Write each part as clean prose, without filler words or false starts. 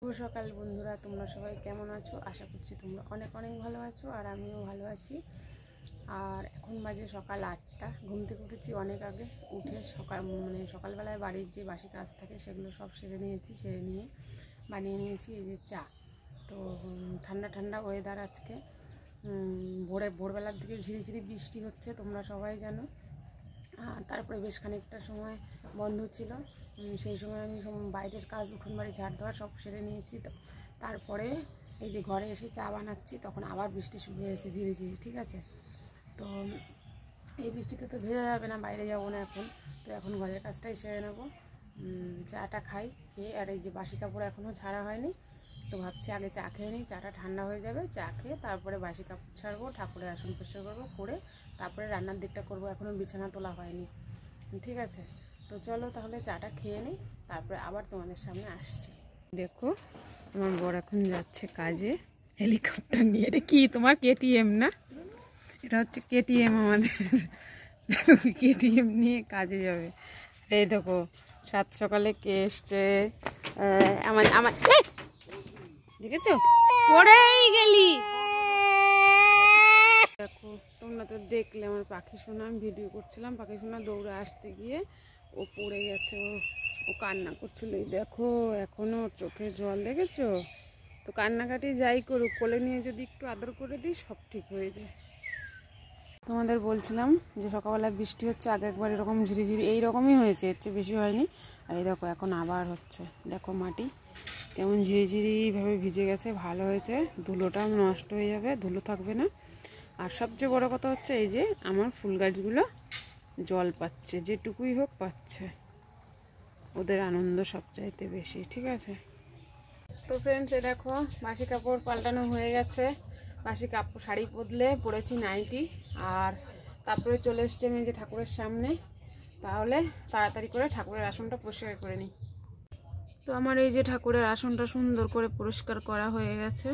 শুভ সকাল বন্ধুরা, তোমরা সবাই কেমন আছো? আশা করছি তোমরা অনেক অনেক ভালো আছো, আর আমিও ভালো আছি। আর এখন বাজে সকাল 8টা। ঘুম থেকে উঠেছি অনেক আগে, উঠে সকালবেলায় বাড়ির যে বাসি কাজ থাকে সেগুলো সব সেরে নিয়ে বানিয়ে নিয়েছি এই যে চা। তো ঠান্ডা ঠান্ডা ওয়েদার আজকে। ভোরবেলার দিকে ঝিরিঝিরি বৃষ্টি হচ্ছে, তোমরা সবাই জানো। তারপরে বেশ খানিকটা সময় বন্ধ ছিল, সেই সময় আমি বাইরের কাজ, উঠোন বাড়ি ঝাড় দেওয়া সব সেরে নিয়েছি। তো তারপরে এই যে ঘরে এসে চা বানাচ্ছি, তখন আবার বৃষ্টি শুরু হয়েছে ঝিরিঝিরি। ঠিক আছে, তো এই বৃষ্টিতে তো ভেজা যাবে না, বাইরে যাবো না এখন। তো এখন ঘরের কাজটাই সেরে নেবো, চাটা খাই। খেয়ে আর এই যে বাসি কাপড় এখনও ছাড়া হয়নি, তো ভাবছি আগে চা খেয়ে নিই, চাটা ঠান্ডা হয়ে যাবে। চা খেয়ে তারপরে বাসি কাপড় ছাড়বো, ঠাকুরের আসন পরিষ্কার করবো, করে তারপরে রান্নার দিকটা করবো। এখনও বিছানা তোলা হয়নি। ঠিক আছে, তো চলো তাহলে চাটা খেয়ে নিই, তারপরে আবার তোমাদের সামনে আসছি। দেখো আমার বর এখন যাচ্ছে কাজে হেলিকপ্টার নিয়ে। এটা কি তোমার কেটিএম না? এটা হচ্ছে কেটিএম আমাদের। কেটিএম নিয়ে কাজে যাবে। এই দেখো সাত সকালে কে এসছে আমার আমার দেখেছো, পড়েই গেলি। দেখো তোমরা তো দেখলে আমার পাখি সোনা, আমি ভিডিও করছিলাম, পাখি সোনা দৌড়ে আসতে গিয়ে ও পড়ে গেছে। ও কান্না করছিল, দেখো এখনো চোখে জল, দেখেছো? তো কান্নাকাটি যাই করুক, কোলে নিয়ে যদি একটু আদর করে দিই সব ঠিক হয়ে যায়। তোমাদের বলছিলাম যে সকালবেলা বৃষ্টি হচ্ছে, আগে একবার এরকম ঝিরিঝিরি এইরকমই হয়েছে, এর চেয়ে বেশি হয়নি। আর এই দেখো এখন আবার হচ্ছে, দেখো মাটি কেমন ঝিরিঝিরিভাবে ভিজে গেছে। ভালো হয়েছে, ধুলোটা নষ্ট হয়ে যাবে, ধুলো থাকবে না। আর সবচেয়ে বড় কথা হচ্ছে এই যে আমার ফুল গাছগুলো জল পাচ্ছে, যেটুকুই হোক পাচ্ছে, ওদের আনন্দ সবচাইতে বেশি। ঠিক আছে, তো ফ্রেন্ডস এ দেখো বাসি কাপড় পাল্টানো হয়ে গেছে। বাসি কাপড় শাড়ি বদলে পরেছি নাইটি, আর তারপরে চলে এসছি আমি যে ঠাকুরের সামনে। তাহলে তাড়াতাড়ি করে ঠাকুরের আসনটা পরিষ্কার করে নিই। তো আমার এই যে ঠাকুরের আসনটা সুন্দর করে পরিষ্কার করা হয়ে গেছে।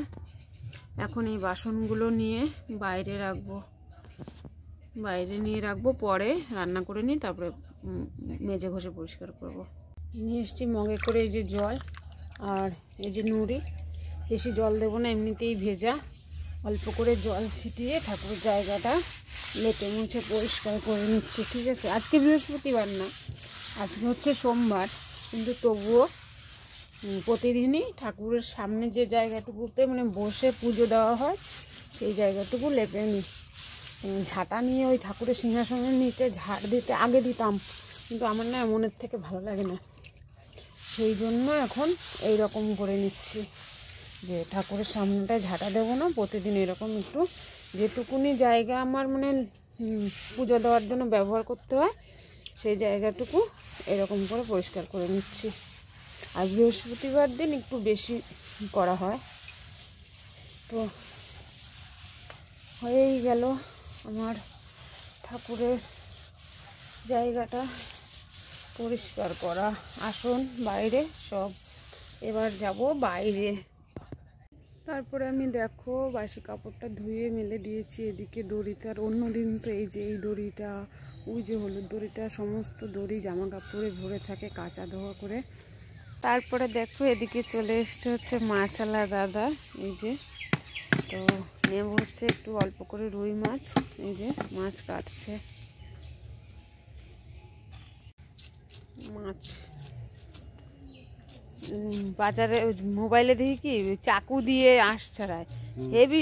এখন এই বাসনগুলো নিয়ে বাইরে নিয়ে রাখবো, পরে রান্না করে নিই, তারপরে মেজে ঘষে পরিষ্কার করব। নিয়ে এসছি মগে করে এই যে জল, আর এই যে নুড়ি। বেশি জল দেবো না, এমনিতেই ভেজা। অল্প করে জল ছিটিয়ে ঠাকুরের জায়গাটা লেপে মুছে পরিষ্কার করে নিচ্ছি। ঠিক আছে, আজকে বৃহস্পতিবার না, আজকে হচ্ছে সোমবার, কিন্তু তবুও প্রতিদিনই ঠাকুরের সামনে যে জায়গাটুকুতে বসে পুজো দেওয়া হয় সেই জায়গাটুকু লেপে নিই। ঝাঁটা নিয়ে ওই ঠাকুরের সিংহাসনের নিচে ঝাড় দিতে আগে দিতাম, কিন্তু আমার না মনের থেকে ভালো লাগে না, সেই জন্য এখন এই রকম করে নিচ্ছি যে ঠাকুরের সামনেটায় ঝাঁটা দেবো না, প্রতিদিন এরকম একটু যেটুকুনি জায়গা আমার পুজো দেওয়ার জন্য ব্যবহার করতে হয় সেই জায়গাটুকু এরকম করে পরিষ্কার করে নিচ্ছি। আর বৃহস্পতিবার দিন একটু বেশি করা হয়। তো হয়েই গেল আমার ঠাকুরের জায়গাটা পরিষ্কার করা, আসন বাইরে সব। এবার যাব বাইরে। তারপরে আমি দেখো বাসি কাপড়টা ধুয়ে মেলে দিয়েছি এদিকে দড়িতে। আর অন্য দিন তো এই যে এই দড়িটা, ওই যে হলুদ দড়িটা, সমস্ত দড়ি জামা কাপড়ে ভরে থাকে কাচা ধোয়া করে। তারপরে দেখো এদিকে চলে এসছে হচ্ছে মাছওয়ালা দাদা, এই যে। তো নেব হচ্ছে একটু অল্প করে রুই মাছ, এই যে মাছ কাটছে। মাছ বাজারে মোবাইলে দেখি কি চাকু দিয়ে আঁশ ছাড়ায়, হেভি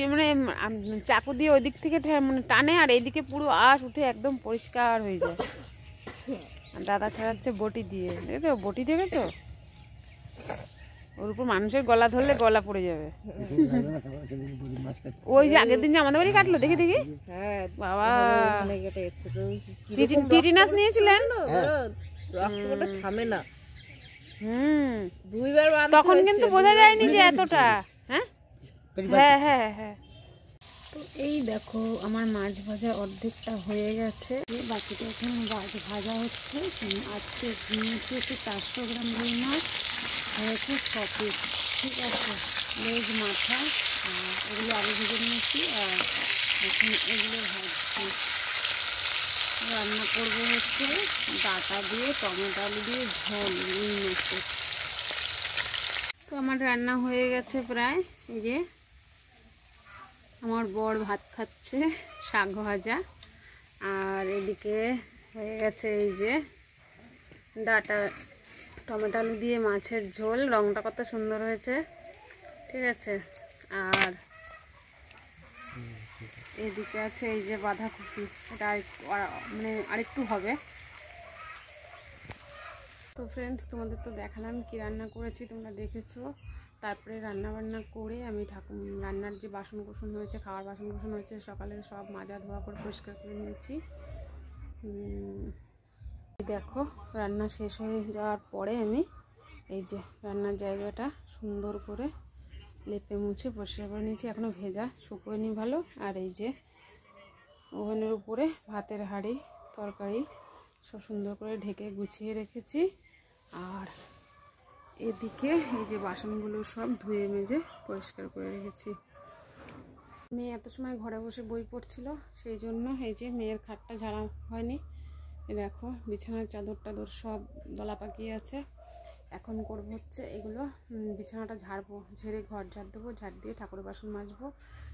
চাকু দিয়ে ওই দিক থেকে টানে, আর এইদিকে পুরো আঁশ উঠে একদম পরিষ্কার হয়ে যায়। আর দাদা ছাড়াচ্ছে বটি দিয়ে, দেখেছো বটি, দেখেছো? ওর উপর মানুষের গলা ধরলে গলা পড়ে যাবে। ওই যে আগের দিন যে আমাদের বাড়ি কাটলো, দেখি দেখি বাবা, টিটিনাস নিয়েছিলেন। থামে না, তখন কিন্তু বোঝা যায়নি যে এতটা। হ্যাঁ হ্যাঁ হ্যাঁ হ্যাঁ। তো এই দেখো আমার মাছ ভাজা অর্ধেকটা হয়ে গেছে, বাকিটা এখন ভাজা হচ্ছে। আজকে নিয়েছি হচ্ছে 400 গ্রাম রুই মাছ, হয়েছে 6 পিস। ঠিক আছে, লেজ মাথা এগুলো আগে ভেজে নিয়েছি, আর এখন এগুলো ভাজছি। রান্না করবো হচ্ছে ডাঁটা দিয়ে, টমেটো আলু দিয়ে ঝোল রুই মাছের। তো আমার রান্না হয়ে গেছে প্রায়। এই যে আমার বর ভাত খাচ্ছে, শাক ভাজা, আর এদিকে হয়ে গেছে এই যে ডাটা টমেটো আলু দিয়ে মাছের ঝোল। রংটা কত সুন্দর হয়েছে, ঠিক আছে। আর এদিকে আছে এই যে বাঁধাকপি, এটা মানে আরেকটু হবে। তো ফ্রেন্ডস, তোমাদের তো দেখালাম কি রান্না করেছি, তোমরা দেখেছো। তারপরে রান্না বান্না করে আমি রান্নার যে বাসন কোসন হয়েছে, খাওয়ার বাসন কোসন হয়েছে, সকালে সব মাজা ধোয়া করে পরিষ্কার করে নিয়েছি। দেখো রান্না শেষ হয়ে যাওয়ার পরে আমি এই যে রান্নার জায়গাটা সুন্দর করে লেপে মুছে পরিষ্কার করে নিয়েছি। এখনও ভেজা, শুকোয়নি ভালো। আর এই যে ওভেনের উপরে ভাতের হাঁড়ি, তরকারি সব সুন্দর করে ঢেকে গুছিয়ে রেখেছি। আর এদিকে এই যে বাসনগুলো সব ধুয়ে মেজে পরিষ্কার করে রেখেছি। মেয়ে এত সময় ঘরে বসে বই পড়ছিল, সেই জন্য এই যে মেয়ের খাটটা ঝাড়া হয়নি। দেখো বিছানার চাদর টাদর সব দলা পাকিয়ে আছে। এখন করব হচ্ছে এগুলো বিছানাটা ঝাড়বো, ঝেড়ে ঘর ঝাড় দেবো, ঝাড় দিয়ে ঠাকুরের বাসন মাজবো,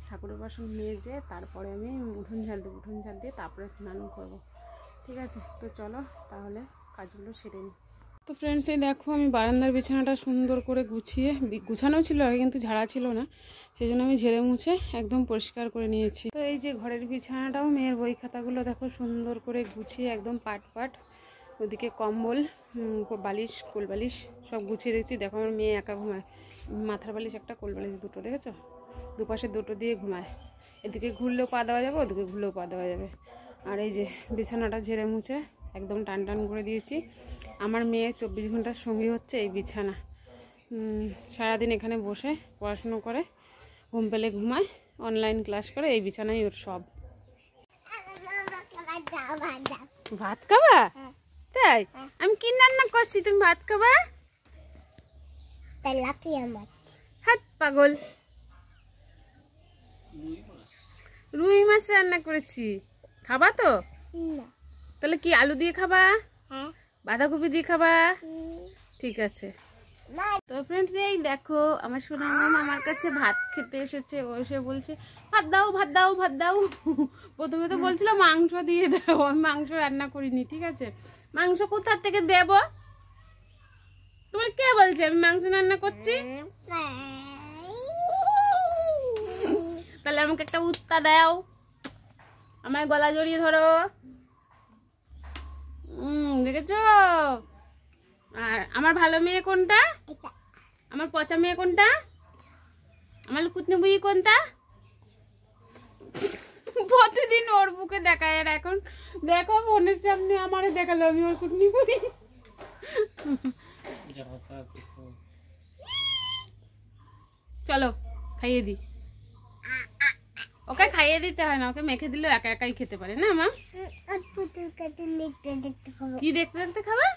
ঠাকুরের বাসন মেজে তারপরে আমি উঠোন ঝাড় দেবো, উঠোন ঝাড় দিয়ে তারপরে স্নান করব, ঠিক আছে। তো চলো তাহলে কাজগুলো সেরে নিই। তো ফ্রেন্ডস, এই দেখো আমি বারান্দার বিছানাটা সুন্দর করে গুছানো ছিল আগে, কিন্তু ঝাড়া ছিল না, সেই জন্য আমি ঝেড়ে মুছে একদম পরিষ্কার করে নিয়েছি। তো এই যে ঘরের বিছানাটাও মেয়ের বই খাতাগুলো দেখো সুন্দর করে গুছিয়ে একদম পাট পাট, ওদিকে কম্বল, বালিশ, কোল বালিশ সব গুছিয়ে রেখেছি। দেখো আমার মেয়ে একা ঘুমায়, মাথার বালিশ একটা, কোল বালিশ দুটো, দেখেছো? দুপাশে দুটো দিয়ে ঘুমায়। এদিকে ঘুরলেও পা দেওয়া যাবে, ওদিকে ঘুরলেও পা দেওয়া যাবে। আর এই যে বিছানাটা ঝেড়ে মুছে একদম টান টান করে দিয়েছি। আমার মেয়ে 24 ঘন্টার সঙ্গী হচ্ছে এই বিছানা। সারাদিন এখানে বসে পড়াশুনো করে, ঘুম পেলে ঘুমায়, অনলাইন ক্লাস করে, এই বিছানায় ওর সব। ভাত খাবা? তাই? আমি কি রান্না করছি, তুমি ভাত খাবা? হাত পাগল, রুই মাছ রান্না করেছি, খাবা তো? তাহলে কি আলু দিয়ে খাবা, বাঁধাকপি দিয়ে খাবা? ঠিক আছে। তো ফ্রেন্ডস, এই দেখো আমার সোনা মামা আমার কাছে ভাত খেতে এসেছে। ও এসে বলছে ভাত দাও, ভাত দাও, ভাত দাও। প্রথমে তো বলছিল মাংস দিয়ে দাও, আমি মাংস রান্না করিনি, ঠিক আছে। মাংস কোথা থেকে দেব? তোমার কে বলছে আমি মাংস রান্না করছি? তাহলে আমাকে একটা উত্তা দাও, আমার গলা জড়িয়ে ধরো। দেখেছো? আর আমার ভালো মেয়ে কোনটা, আমার পচা মেয়ে কোনটা, আমার কুতনি বুই কোনটা? প্রতিদিন ওর বুকে দেখায়, আর এখন দেখো ফোনের সামনে আমারে দেখালো আমি ওর কুতনি বুই। চলো খাইয়ে দি, ওকে খাইয়ে দিতে হয় না, ওকে মেখে দিলেও একা একাই খেতে পারে না মা। কি দেখতে দেখতে খাবে?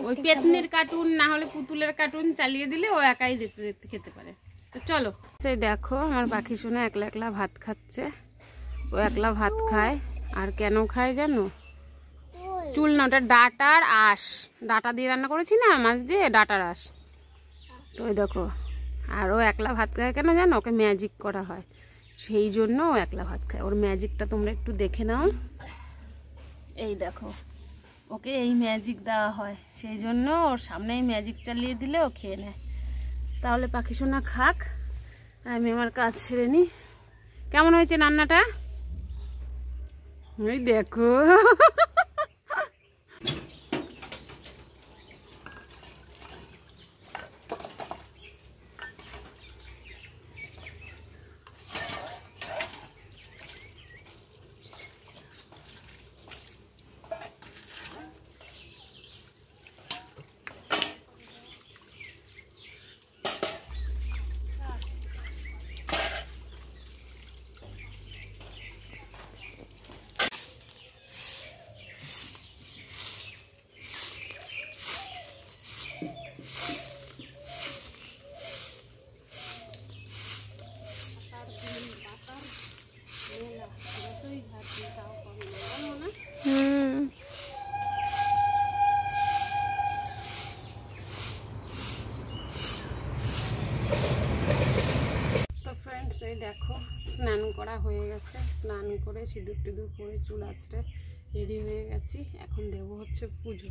ওই পেতনির কার্টুন না হলে পুতুলের কার্টুন চালিয়ে দিলে ও একাই দেখতে দেখতে খেতে পারে। তো চলো, সেই দেখো আমার পাখি সোনা একলা একলা ভাত খাচ্ছে। ও একলা ভাত খায়, আর কেন খায় জানো? চুল না, ওটা ডাটার আঁশ, ডাটা দিয়ে রান্না করেছি না মাছ দিয়ে, ডাটার আঁশ। তো ওই দেখো, আর ও একলা ভাত খায় কেন জানো? ওকে ম্যাজিক করা হয়, সেই জন্য ও একলা ভাত খায়। ওর ম্যাজিকটা তোমরা একটু দেখে নাও। এই দেখো, ওকে এই ম্যাজিক দেওয়া হয়, সেই জন্য ওর সামনে এই ম্যাজিক চালিয়ে দিলে ও খেয়ে নেয়। তাহলে পাখি সোনা খাক, আমি আমার কাজ সেরে নিই। কেমন হয়েছে রান্নাটা? ওই দেখো। এই দেখো স্নান করা হয়ে গেছে, স্নান করে সিঁদুর টিঁদুর পরে চুল আঁচড়ে রেডি হয়ে গেছি। এখন দেবো হচ্ছে পুজো।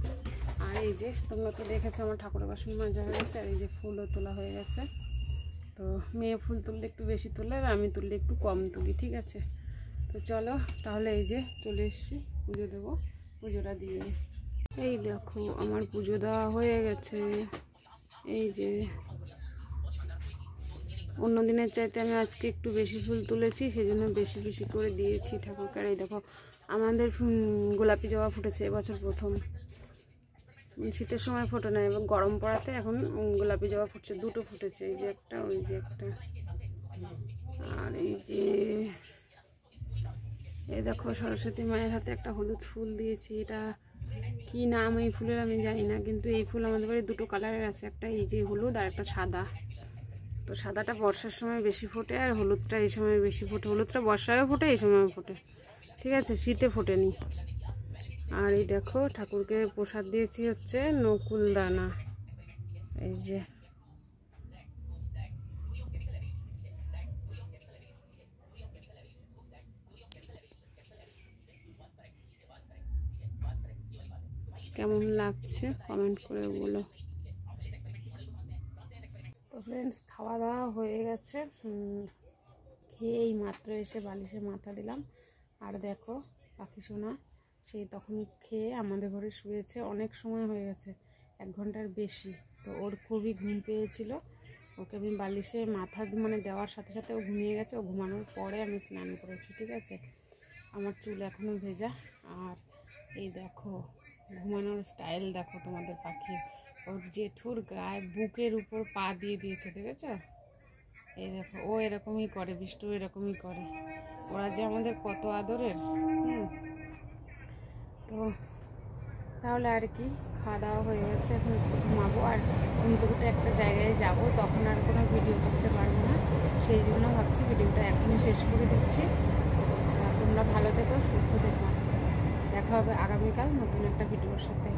আর এই যে তোমরা তো দেখেছো আমার ঠাকুরের বাসন মাজা হয়ে গেছে, আর এই যে ফুলও তোলা হয়ে গেছে। তো মেয়ে ফুল তুললে একটু বেশি তোলে, আর আমি তুললে একটু কম তুলি, ঠিক আছে। তো চলো তাহলে এই যে চলে এসেছি, পুজো দেবো, পুজোটা দিয়ে নিই। এই দেখো আমার পুজো দেওয়া হয়ে গেছে। এই যে অন্য দিনের চাইতে আমি আজকে একটু বেশি ফুল তুলেছি, সেই জন্য বেশি বেশি করে দিয়েছি ঠাকুরকে। এই দেখো আমাদের গোলাপি জবা ফুটেছে এবছর প্রথম, শীতের সময় ফোটে না, এবং গরম পড়াতে এখন গোলাপি জবা ফুটছে, দুটো ফুটেছে, এই যে একটা, ওই যে একটা। আর এই যে এই দেখো সরস্বতী মায়ের হাতে একটা হলুদ ফুল দিয়েছি, এটা কি নাম এই ফুলের আমি জানি না, কিন্তু এই ফুল আমাদের বাড়ি দুটো কালারের আছে, একটা এই যে হলুদ আর একটা সাদা। তো সাদাটা বর্ষার সময় বেশি ফোটে, আর হলুদটা এই সময় বেশি ফোটে। হলুদটা বর্ষায়ও ফোটে, এই সময়ও ফোটে, ঠিক আছে, শীতে ফোটেনি। আর এই দেখো ঠাকুরকে প্রসাদ দিয়েছি হচ্ছে নকুল দানা, এই যে কেমন লাগছে কমেন্ট করে বলো। তো ফ্রেন্ডস খাওয়া দাওয়া হয়ে গেছে, খেয়ে এই মাত্র এসে বালিশে মাথা দিলাম। আর দেখো পাখি সোনা সেই তখন খেয়ে আমাদের ঘরে শুয়েছে, অনেক সময় হয়ে গেছে, 1 ঘন্টার বেশি। তো ওর খুবই ঘুম পেয়েছিল, ওকে আমি বালিশে মাথা মানে দেওয়ার সাথে সাথে ও ঘুমিয়ে গেছে। ও ঘুমানোর পরে আমি স্নান করেছি, ঠিক আছে। আমার চুল এখনও ভেজা। আর এই দেখো ঘুমানোর স্টাইল দেখো তোমাদের পাখি, ওর জেঠুর গায়ে বুকের উপর পা দিয়ে দিয়েছে, দেখেছ? এই দেখো ও এরকমই করে, বিষ্টু এরকমই করে, ওরা যে আমাদের কত আদরের। তো তাহলে আর কি, খাওয়া দাওয়া হয়ে গেছে, এখন একটু ঘুমাবো। আর ঘুম থেকে একটা জায়গায় যাব, তখন আর কোনো ভিডিও করতে পারবো না, সেই জন্য ভাবছি ভিডিওটা এখনই শেষ করে দিচ্ছি। তোমরা ভালো থেকো, সুস্থ থেকো, দেখা হবে আগামীকাল নতুন একটা ভিডিওর সাথে।